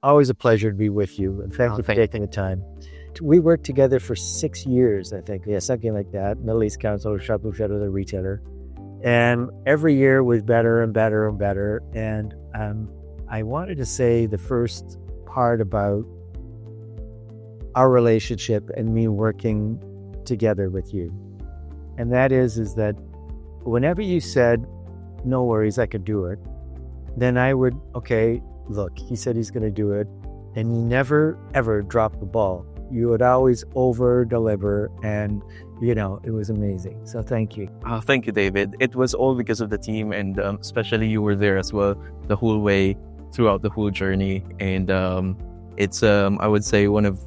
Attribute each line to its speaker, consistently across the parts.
Speaker 1: Always a pleasure to be with you. And thank you for
Speaker 2: Thank you.
Speaker 1: taking the time. We worked together for 6 years, I think. Yeah, something like that. Middle East Council of Shopping Centers and Retailer. And every year was better and better and better. And I wanted to say the first part about our relationship and me working together with you. And that is that whenever you said, no worries, I could do it, then I would, okay, look, he said he's going to do it. And you never, ever dropped the ball. You would always over deliver, and it was amazing. So thank you.
Speaker 2: Thank you, David. It was all because of the team, and especially you were there as well the whole way throughout the whole journey. And it's I would say one of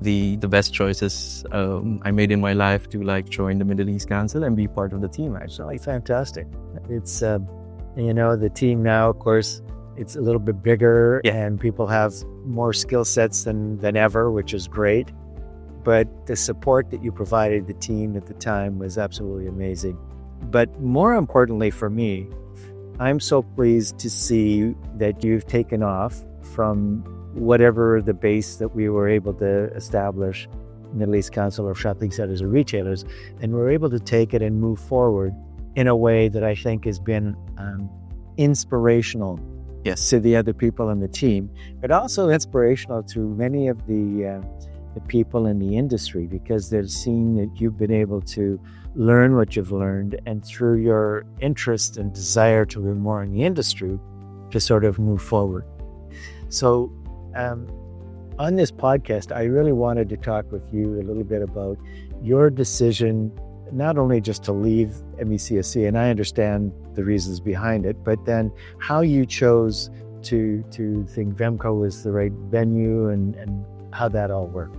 Speaker 2: the best choices I made in my life to join the Middle East Council and be part of the team. Actually,
Speaker 1: fantastic. It's the team now, of course, it's a little bit bigger, and people have more skill sets than ever, which is great. But the support that you provided the team at the time was absolutely amazing. But more importantly for me, I'm so pleased to see that you've taken off from whatever the base that we were able to establish, Middle East Council of Shopping Centers and Retailers, and we're able to take it and move forward in a way that I think has been inspirational to the other people in the team, but also inspirational to many of the people in the industry, because they've seen that you've been able to learn what you've learned, and through your interest and desire to learn more in the industry, to sort of move forward. So on this podcast, I really wanted to talk with you a little bit about your decision, not only just to leave MECSC, and I understand the reasons behind it, but then how you chose to think Vemco was the right venue, and how that all worked.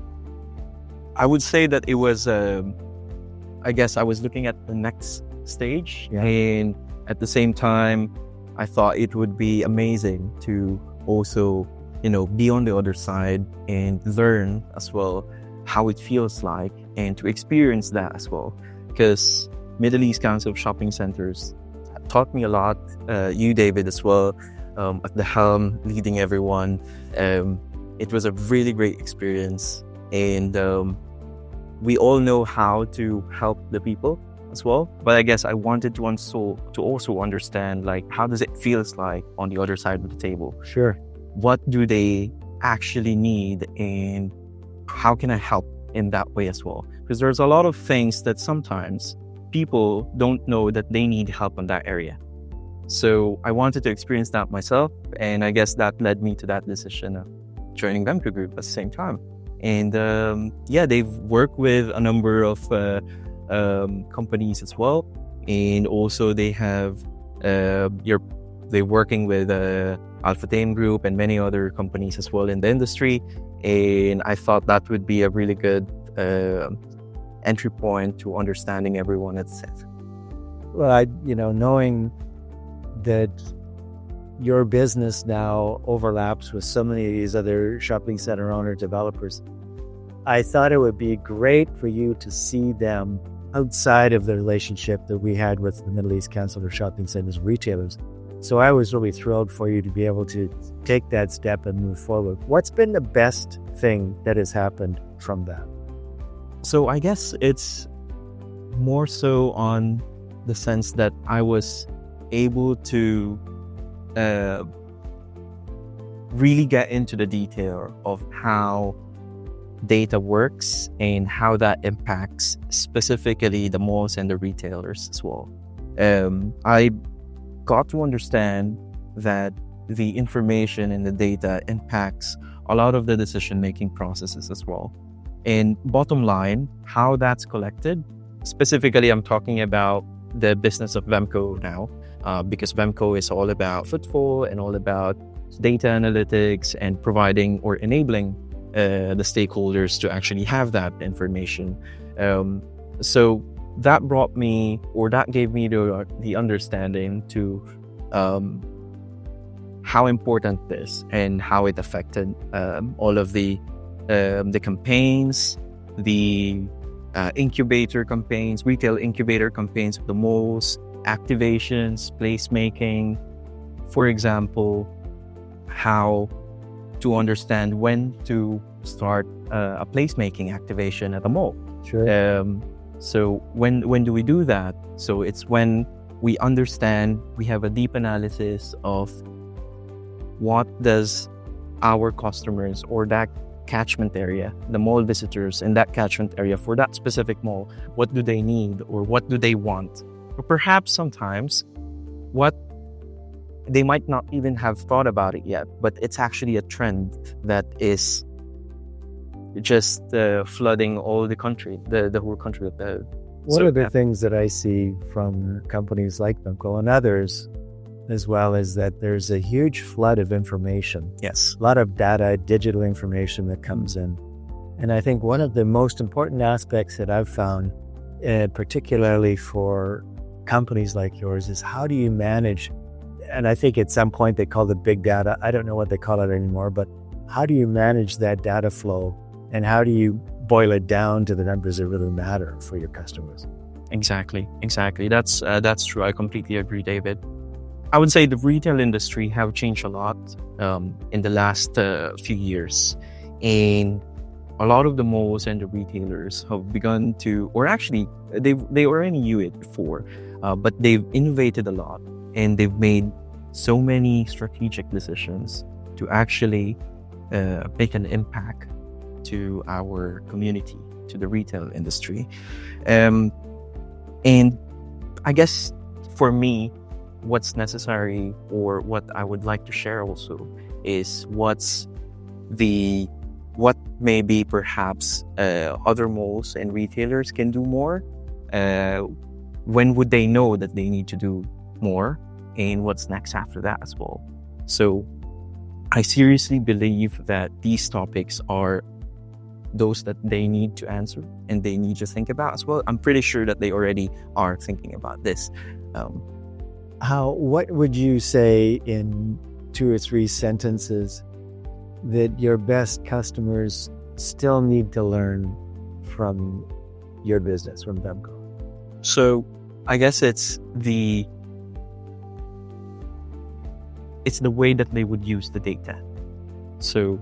Speaker 2: I would say that it was, I guess I was looking at the next stage, and at the same time, I thought it would be amazing to also, be on the other side and learn as well how it feels like, and to experience that as well. Because Middle East Council of Shopping Centers taught me a lot. You, David, as well, at the helm, leading everyone. It was a really great experience, and we all know how to help the people as well. But I guess I wanted to also understand, how does it feels like on the other side of the table?
Speaker 1: Sure.
Speaker 2: What do they actually need, and how can I help in that way as well? Because there's a lot of things that sometimes people don't know that they need help in that area. So I wanted to experience that myself, and I guess that led me to that decision of joining Vemco Group at the same time. And they've worked with a number of companies as well, and also they have they're working with Alpha Tame Group and many other companies as well in the industry. And I thought that would be a really good entry point to understanding everyone at set.
Speaker 1: Well, knowing that your business now overlaps with so many of these other shopping center owner developers, I thought it would be great for you to see them outside of the relationship that we had with the Middle East Council of Shopping Centers and Retailers. So I was really thrilled for you to be able to take that step and move forward. What's been the best thing that has happened from that?
Speaker 2: So I guess it's more so on the sense that I was able to really get into the detail of how data works and how that impacts specifically the malls and the retailers as well. I got to understand that the information and the data impacts a lot of the decision-making processes as well. And bottom line, how that's collected, specifically I'm talking about the business of Vemco now, because Vemco is all about footfall and all about data analytics and providing or enabling the stakeholders to actually have that information. So that brought me, or that gave me the understanding to how important this and how it affected all of the campaigns, the incubator campaigns, retail incubator campaigns of the malls, activations, placemaking. For example, how to understand when to start a placemaking activation at a mall.
Speaker 1: Sure.
Speaker 2: So when do we do that? So it's when we understand, we have a deep analysis of what does our customers or that catchment area, the mall visitors in that catchment area for that specific mall, what do they need or what do they want? Or perhaps sometimes what they might not even have thought about it yet, but it's actually a trend that is just flooding all the country, the whole country.
Speaker 1: One of the things that I see from companies like Vemco and others as well is that there's a huge flood of information.
Speaker 2: Yes.
Speaker 1: A lot of data, digital information that comes in. And I think one of the most important aspects that I've found, particularly for companies like yours, is how do you manage, and I think at some point they called it big data. I don't know what they call it anymore, but how do you manage that data flow and how do you boil it down to the numbers that really matter for your customers?
Speaker 2: Exactly. That's true. I completely agree, David. I would say the retail industry have changed a lot in the last few years, and a lot of the malls and the retailers have begun to, or actually they already knew it before, but they've innovated a lot and they've made so many strategic decisions to actually make an impact to our community, to the retail industry. And I guess for me, what's necessary or what I would like to share also is what maybe perhaps other malls and retailers can do more. When would they know that they need to do more, and what's next after that as well? So I seriously believe that these topics are those that they need to answer and they need to think about as well. I'm pretty sure that they already are thinking about this.
Speaker 1: What would you say in 2 or 3 sentences that your best customers still need to learn from your business, from Vemco?
Speaker 2: So I guess it's the way that they would use the data. So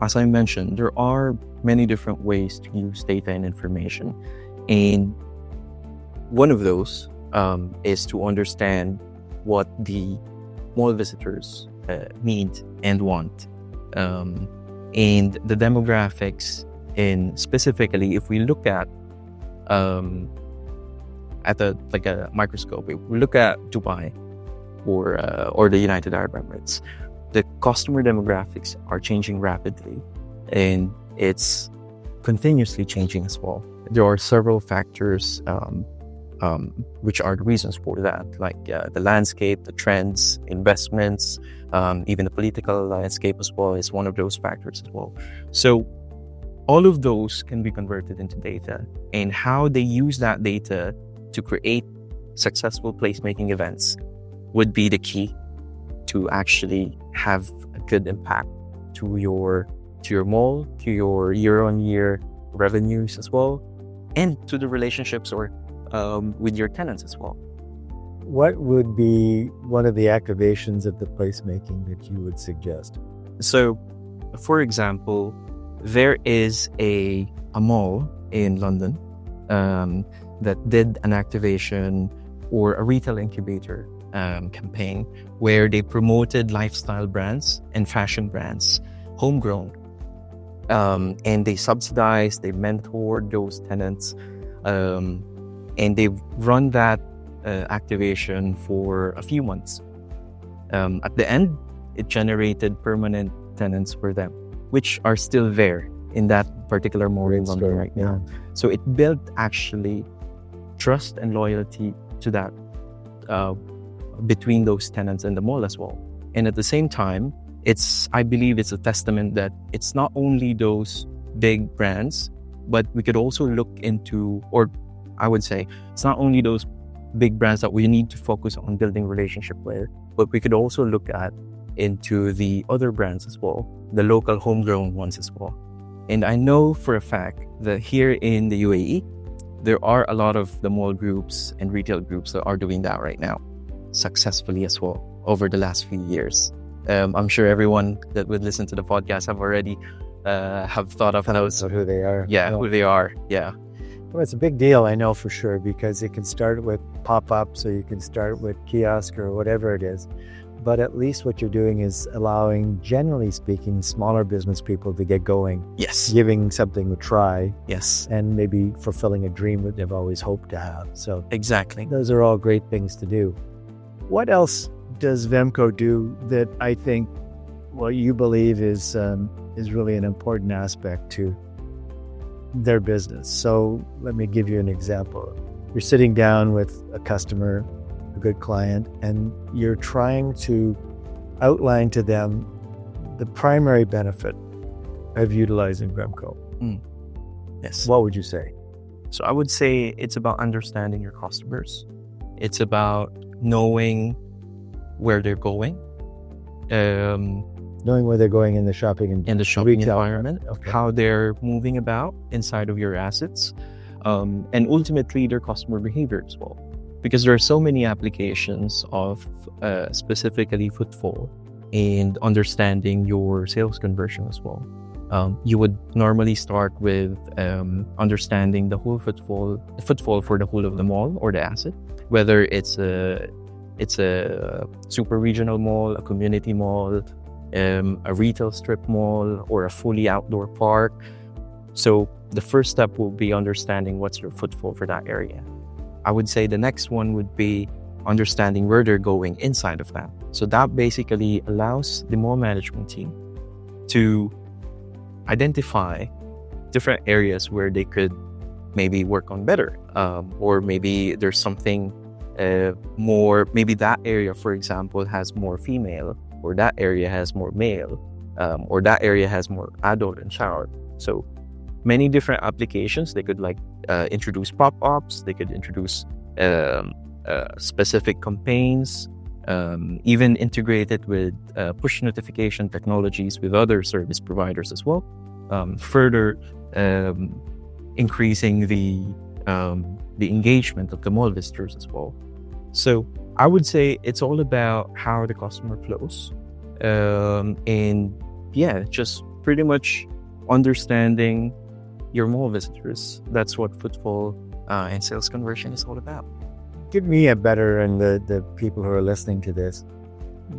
Speaker 2: as I mentioned, there are many different ways to use data and information. And one of those is to understand what the mall visitors need and want. And the demographics, in specifically, if we look at a microscope, if we look at Dubai or the United Arab Emirates, the customer demographics are changing rapidly, and it's continuously changing as well. There are several factors which are the reasons for that, like the landscape, the trends, investments, even the political landscape as well is one of those factors as well. So all of those can be converted into data, and how they use that data to create successful placemaking events would be the key to actually have a good impact to your mall, to your year-on-year revenues as well, and to the relationships or with your tenants as well.
Speaker 1: What would be one of the activations of the placemaking that you would suggest?
Speaker 2: So, for example, there is a mall in London that did an activation or a retail incubator campaign where they promoted lifestyle brands and fashion brands, homegrown, and they subsidized, they mentored those tenants, and they've run that activation for a few months. At the end, it generated permanent tenants for them, which are still there in that particular mall in London right now. So it built actually trust and loyalty to that between those tenants and the mall as well. And at the same time, I believe it's a testament that it's not only those big brands, but we could also look into, or I would say, it's not only those big brands that we need to focus on building relationship with, but we could also look at into the other brands as well, the local homegrown ones as well. And I know for a fact that here in the UAE, there are a lot of the mall groups and retail groups that are doing that right now successfully as well over the last few years. I'm sure everyone that would listen to the podcast have already have thought of those.
Speaker 1: Who they are.
Speaker 2: Yeah, who they are. Yeah.
Speaker 1: Well, it's a big deal, I know for sure, because it can start with pop-ups, or you can start with kiosk or whatever it is. But at least what you're doing is allowing, generally speaking, smaller business people to get going.
Speaker 2: Yes.
Speaker 1: Giving something a try.
Speaker 2: Yes.
Speaker 1: And maybe fulfilling a dream that they've always hoped to have. So
Speaker 2: exactly.
Speaker 1: Those are all great things to do. What else does Vemco do that I think, well, you believe is really an important aspect to their business? So let me give you an example. You're sitting down with a customer, a good client, and you're trying to outline to them the primary benefit of utilizing Vemco.
Speaker 2: Yes.
Speaker 1: What would you say?
Speaker 2: So I would say it's about understanding your customers. It's about knowing where they're going.
Speaker 1: Knowing where they're going in the shopping and
Speaker 2: environment, how they're moving about inside of your assets, and ultimately their customer behavior as well. Because there are so many applications of specifically footfall and understanding your sales conversion as well. You would normally start with understanding the whole footfall for the whole of the mall or the asset, whether it's a super regional mall, a community mall, a retail strip mall, or a fully outdoor park. So the first step will be understanding what's your footfall for that area. I would say the next one would be understanding where they're going inside of that. So that basically allows the mall management team to identify different areas where they could maybe work on better, or maybe there's something more, maybe that area, for example, has more female, or that area has more male, or that area has more adult and child. So many different applications. They could introduce pop-ups, they could introduce specific campaigns, even integrate it with push notification technologies with other service providers as well, further increasing the engagement of the mall visitors as well. So I would say it's all about how the customer flows, and just pretty much understanding your mall visitors. That's what footfall and sales conversion is all about.
Speaker 1: Give me a better, and the people who are listening to this,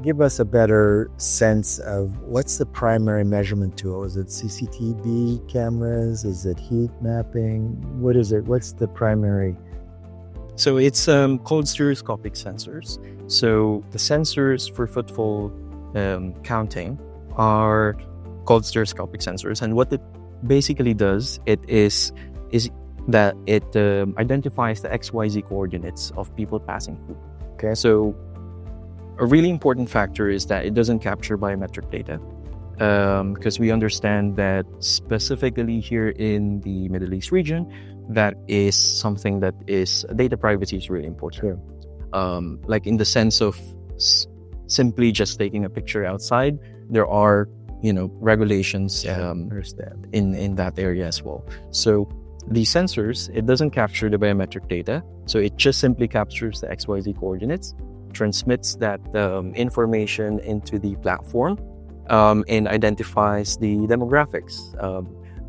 Speaker 1: give us a better sense of what's the primary measurement tool. Is it CCTV cameras? Is it heat mapping? What is it? What's the primary?
Speaker 2: So it's called stereoscopic sensors. So the sensors for footfall counting are called stereoscopic sensors. And what it basically does, is that it identifies the XYZ coordinates of people passing through. Okay, so a really important factor is that it doesn't capture biometric data, because we understand that specifically here in the Middle East region, that is something that is data privacy is really important. Sure. Like in the sense of simply just taking a picture outside, there are regulations in that area as well. So the sensors, it doesn't capture the biometric data, so it just simply captures the XYZ coordinates, transmits that information into the platform, and identifies the demographics,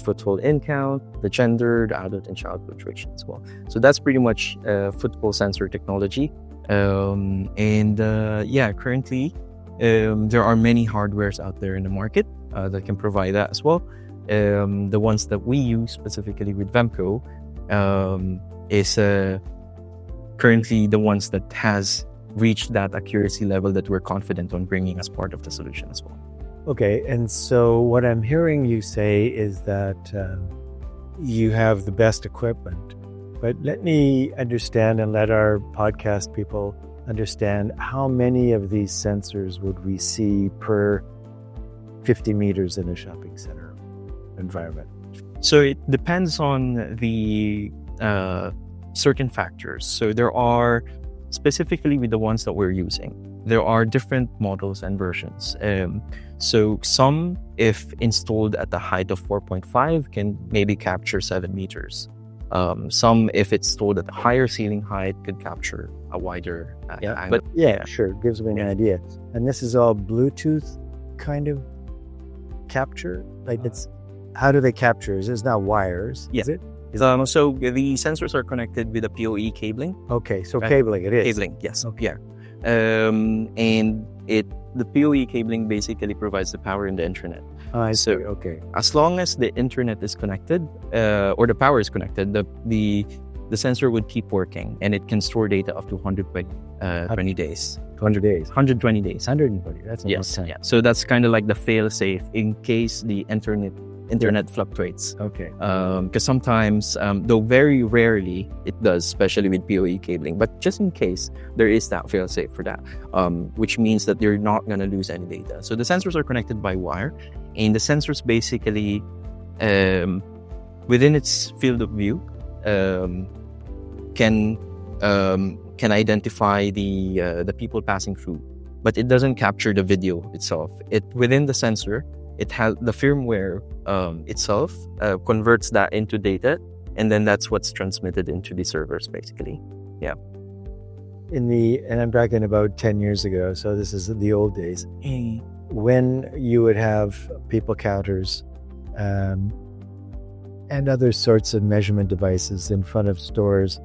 Speaker 2: footfall in count, the gender, the adult and child fluctuation as well. So that's pretty much footfall sensor technology. Currently there are many hardwares out there in the market that can provide that as well. The ones that we use specifically with Vemco is currently the ones that has reached that accuracy level that we're confident on bringing as part of the solution as well.
Speaker 1: Okay, and so what I'm hearing you say is that you have the best equipment, but let me understand and let our podcast people understand how many of these sensors would we see per 50 meters in a shopping center environment?
Speaker 2: So it depends on the certain factors. So there are, specifically with the ones that we're using, there are different models and versions. So some, if installed at the height of 4.5, can maybe capture 7 meters. Some, if it's stored at a higher ceiling height, could capture a wider angle.
Speaker 1: But yeah, sure, gives me an idea. And this is all Bluetooth kind of capture? Like how do they capture? It's not wires, is it?
Speaker 2: So the sensors are connected with a PoE cabling.
Speaker 1: Okay, so cabling it is.
Speaker 2: Cabling, yes.
Speaker 1: Okay.
Speaker 2: Yeah. And the PoE cabling basically provides the power in the internet.
Speaker 1: I see. Okay.
Speaker 2: As long as the internet is connected, or the power is connected, the sensor would keep working, and it can store data up to 120 days.
Speaker 1: 200 days.
Speaker 2: 120 days.
Speaker 1: 120. That's a long time.
Speaker 2: Yeah. So that's kind of like the fail-safe in case the internet fluctuates.
Speaker 1: Okay.
Speaker 2: Because sometimes, though very rarely it does, especially with PoE cabling, but just in case, there is that fail-safe for that, which means that you're not going to lose any data. So the sensors are connected by wire, and the sensors basically, within its field of view, can identify the people passing through, but it doesn't capture the video itself. Within the sensor, it has the firmware itself converts that into data, and then that's what's transmitted into the servers, basically. Yeah.
Speaker 1: And I'm talking about 10 years ago, so this is the old days, when you would have people counters and other sorts of measurement devices in front of stores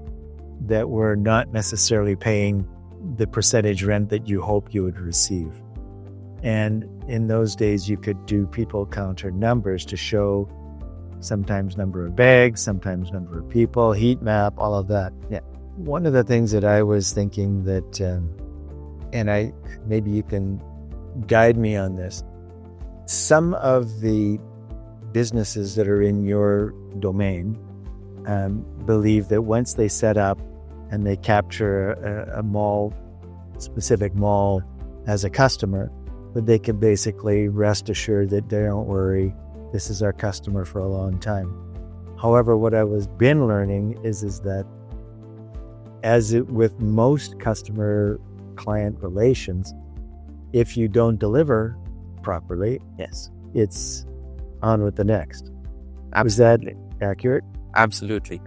Speaker 1: that were not necessarily paying the percentage rent that you hope you would receive. And in those days, you could do people counter numbers to show sometimes number of bags, sometimes number of people, heat map, all of that. Yeah. One of the things that I was thinking that, and maybe you can guide me on this, some of the businesses that are in your domain believe that once they set up and they capture a mall, specific mall as a customer, that they can basically rest assured that they don't worry, this is our customer for a long time. However, what I was been learning is that with most customer-client relations, if you don't deliver properly,
Speaker 2: yes,
Speaker 1: it's on with the next. Is that accurate?
Speaker 2: Absolutely.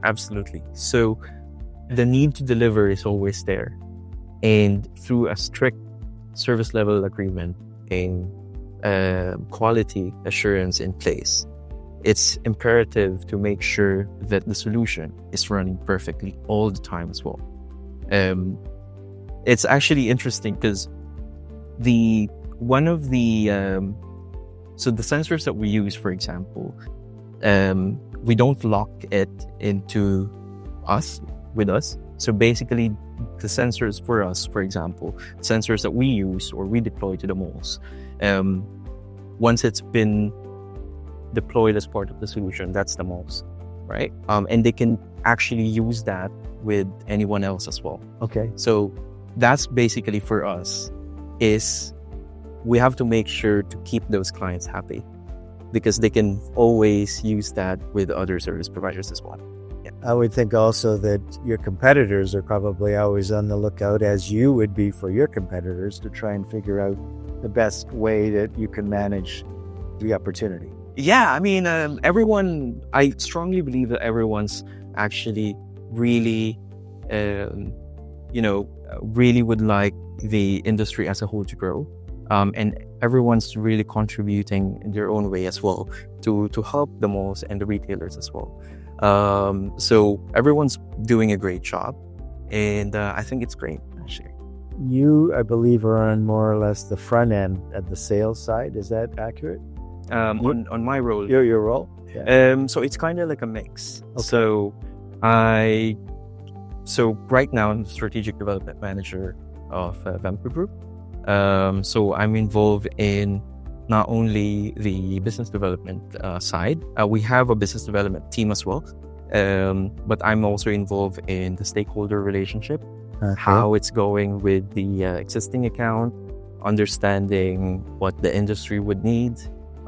Speaker 2: So the need to deliver is always there, and through a strict service level agreement and quality assurance in place, it's imperative to make sure that the solution is running perfectly all the time as well. It's actually interesting because the sensors that we use, for example, we don't lock it into with us. So basically, the sensors for us, for example, sensors that we use or we deploy to the malls, once it's been deployed as part of the solution, that's the malls, right? And they can actually use that with anyone else as well.
Speaker 1: Okay.
Speaker 2: So that's basically for us is we have to make sure to keep those clients happy, because they can always use that with other service providers as well. Yeah.
Speaker 1: I would think also that your competitors are probably always on the lookout, as you would be for your competitors, to try and figure out the best way that you can manage the opportunity.
Speaker 2: Yeah, I mean, I strongly believe that everyone's actually really, really would like the industry as a whole to grow. And everyone's really contributing in their own way as well to help the malls and the retailers as well. So everyone's doing a great job, and I think it's great, actually.
Speaker 1: You, I believe, are on more or less the front end at the sales side. Is that accurate?
Speaker 2: On my role.
Speaker 1: Your role? Yeah.
Speaker 2: So it's kind of like a mix.
Speaker 1: Okay.
Speaker 2: So right now I'm the strategic development manager of Vemco Group. So I'm involved in not only the business development side. We have a business development team as well. But I'm also involved in the stakeholder relationship, how it's going with the existing account, understanding what the industry would need,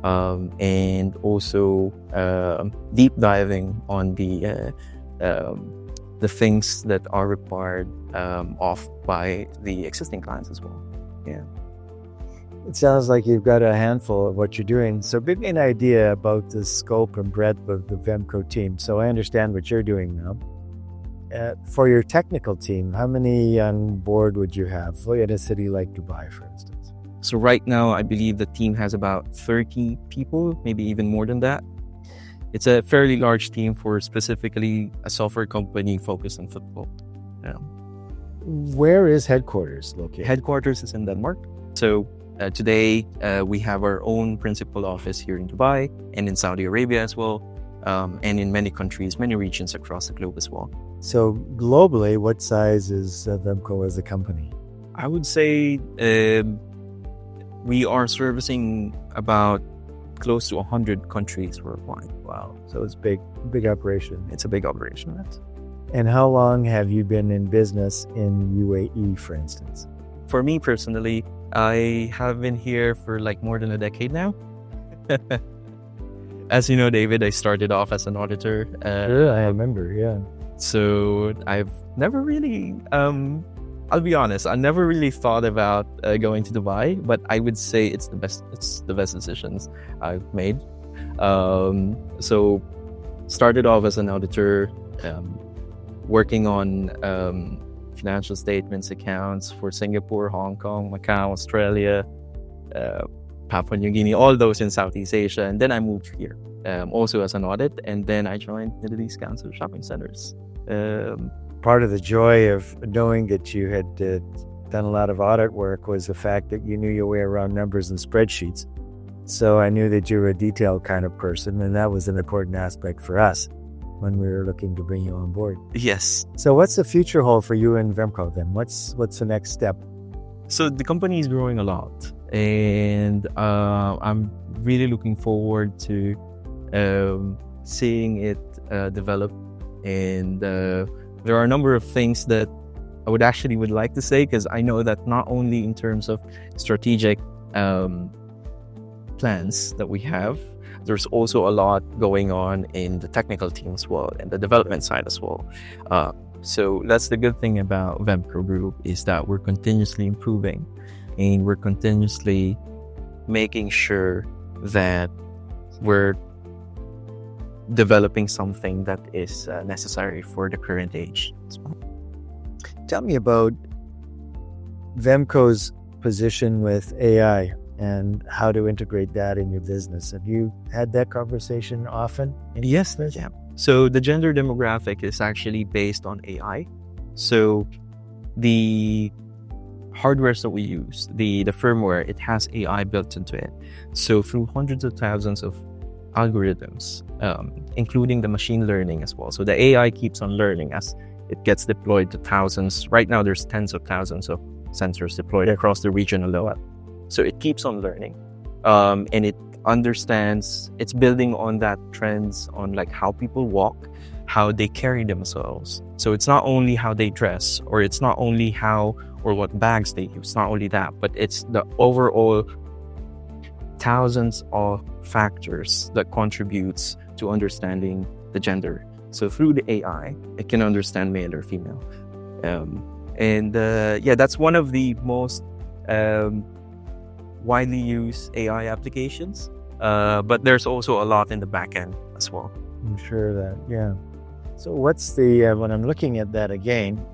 Speaker 2: and also deep diving on the things that are required by the existing clients as well. Yeah.
Speaker 1: It sounds like you've got a handful of what you're doing. So give me an idea about the scope and breadth of the Vemco team. So I understand what you're doing now. For your technical team, how many on board would you have in a city like Dubai, for instance?
Speaker 2: So right now, I believe the team has about 30 people, maybe even more than that. It's a fairly large team for specifically a software company focused on football. Yeah.
Speaker 1: Where is headquarters located?
Speaker 2: Headquarters is in Denmark. So today, we have our own principal office here in Dubai and in Saudi Arabia as well, and in many countries, many regions across the globe as well.
Speaker 1: So globally, what size is Vemco as a company?
Speaker 2: I would say we are servicing about close to 100 countries worldwide.
Speaker 1: Wow. So it's big operation.
Speaker 2: It's a big operation. Right?
Speaker 1: And how long have you been in business in UAE, for instance?
Speaker 2: For me personally, I have been here for like more than a decade now. As you know, David, I started off as an auditor.
Speaker 1: I remember, yeah.
Speaker 2: So I've never really, I'll be honest, I never really thought about going to Dubai, but I would say it's the best decisions I've made. So started off as an auditor, working on financial statements, accounts for Singapore, Hong Kong, Macau, Australia, Papua New Guinea, all those in Southeast Asia. And then I moved here, also as an audit. And then I joined Middle East Council Shopping Centers.
Speaker 1: Part of the joy of knowing that you had done a lot of audit work was the fact that you knew your way around numbers and spreadsheets. So I knew that you were a detailed kind of person, and that was an important aspect for us when we were looking to bring you on board.
Speaker 2: Yes.
Speaker 1: So what's the future hold for you and Vemco then? What's the next step?
Speaker 2: So the company is growing a lot, and I'm really looking forward to seeing it develop. And there are a number of things that I would like to say, because I know that not only in terms of strategic plans that we have, there's also a lot going on in the technical team as well and the development side as well. So that's the good thing about Vemco Group, is that we're continuously improving and we're continuously making sure that we're developing something that is necessary for the current age.
Speaker 1: Tell me about Vemco's position with AI and how to integrate that in your business. Have you had that conversation often?
Speaker 2: Yes. Yeah. So the gender demographic is actually based on AI. So the hardwares that we use, the firmware, it has AI built into it. So through hundreds of thousands of algorithms, including the machine learning as well. So the AI keeps on learning as it gets deployed to thousands. Right now, there's tens of thousands of sensors deployed across the region alone. So it keeps on learning, and it understands, it's building on that trends on like how people walk, how they carry themselves. So it's not only how they dress, or it's not only how or what bags they use, not only that, but it's the overall thousands of factors that contributes to understanding the gender. So through the AI, it can understand male or female. That's one of the most widely used AI applications. But there's also a lot in the back end as well.
Speaker 1: I'm sure of that, yeah. So what's the, when I'm looking at that again,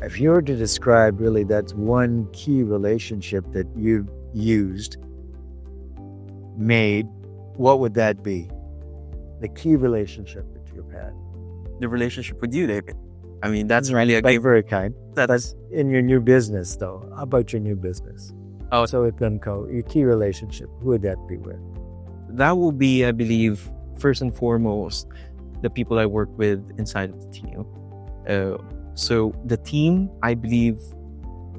Speaker 1: if you were to describe really that's one key relationship that you've made, what would that be? The key relationship that you've had?
Speaker 2: The relationship with you, David. I mean, that's really a
Speaker 1: very kind. That's in your new business, though. How about your new business?
Speaker 2: Oh,
Speaker 1: so with Vemco, your key relationship, who would that be with?
Speaker 2: That will be, I believe, first and foremost, the people I work with inside of the team. So the team, I believe,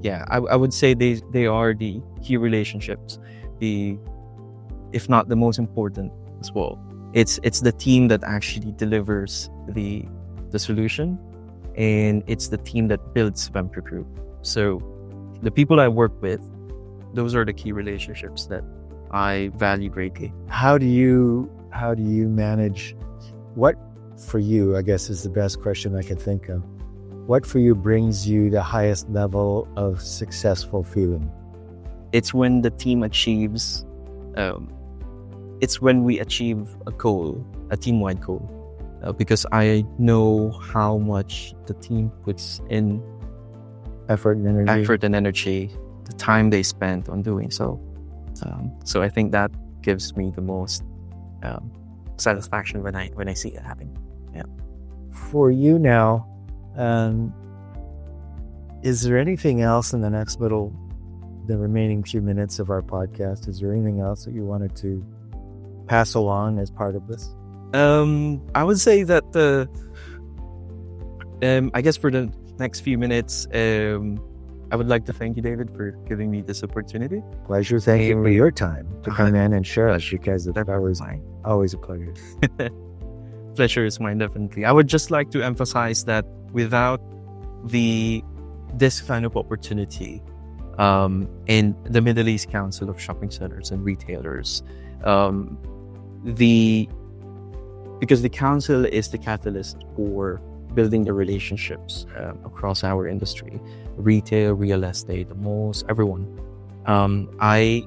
Speaker 2: I would say they are the key relationships, if not the most important as well. It's the team that actually delivers the solution, and it's the team that builds Vemco Group. So the people I work with, those are the key relationships that I value greatly.
Speaker 1: How do you manage, what for you, I guess is the best question I could think of. What for you brings you the highest level of successful feeling?
Speaker 2: it's when the team achieves, it's when we achieve a goal, a team-wide goal, because I know how much the team puts in
Speaker 1: Effort and energy.
Speaker 2: the time they spent on doing so. So I think that gives me the most satisfaction when I see it happen. Yeah.
Speaker 1: For you now, is there anything else in the remaining few minutes of our podcast? Is there anything else that you wanted to pass along as part of this?
Speaker 2: I would say that I guess for the next few minutes, I would like to thank you, David, for giving me this opportunity.
Speaker 1: Pleasure. Thank you for your time to come in and share us, because that was always a pleasure.
Speaker 2: Pleasure is mine, definitely. I would just like to emphasize that without this kind of opportunity in the Middle East Council of Shopping Centers and Retailers, because the council is the catalyst for building the relationships across our industry, retail, real estate, the malls, everyone. I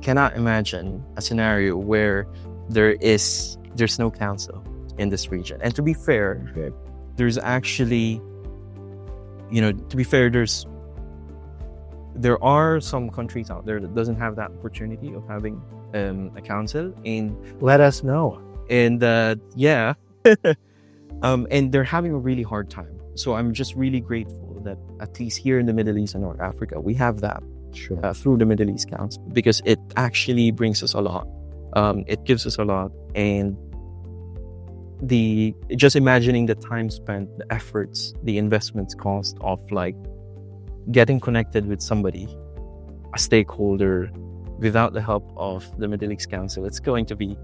Speaker 2: cannot imagine a scenario where there's no council in this region. And to be fair, there's actually, there are some countries out there that doesn't have that opportunity of having a council. And
Speaker 1: let us know.
Speaker 2: And and they're having a really hard time. So I'm just really grateful that at least here in the Middle East and North Africa, we have that through the Middle East Council, because it actually brings us a lot. It gives us a lot. And just imagining the time spent, the efforts, the investments cost of like getting connected with somebody, a stakeholder, without the help of the Middle East Council, it's going to be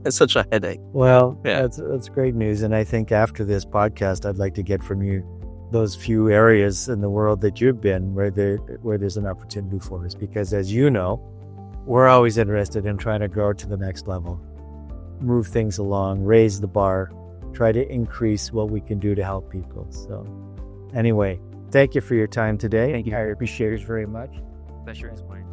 Speaker 2: such a headache.
Speaker 1: Well, that's great news. And I think after this podcast, I'd like to get from you those few areas in the world that you've been where there's an opportunity for us. Because as you know, we're always interested in trying to grow to the next level, move things along, raise the bar, try to increase what we can do to help people. So anyway, thank you for your time today.
Speaker 2: Thank you.
Speaker 1: I appreciate it very much.
Speaker 2: Pleasure is mine.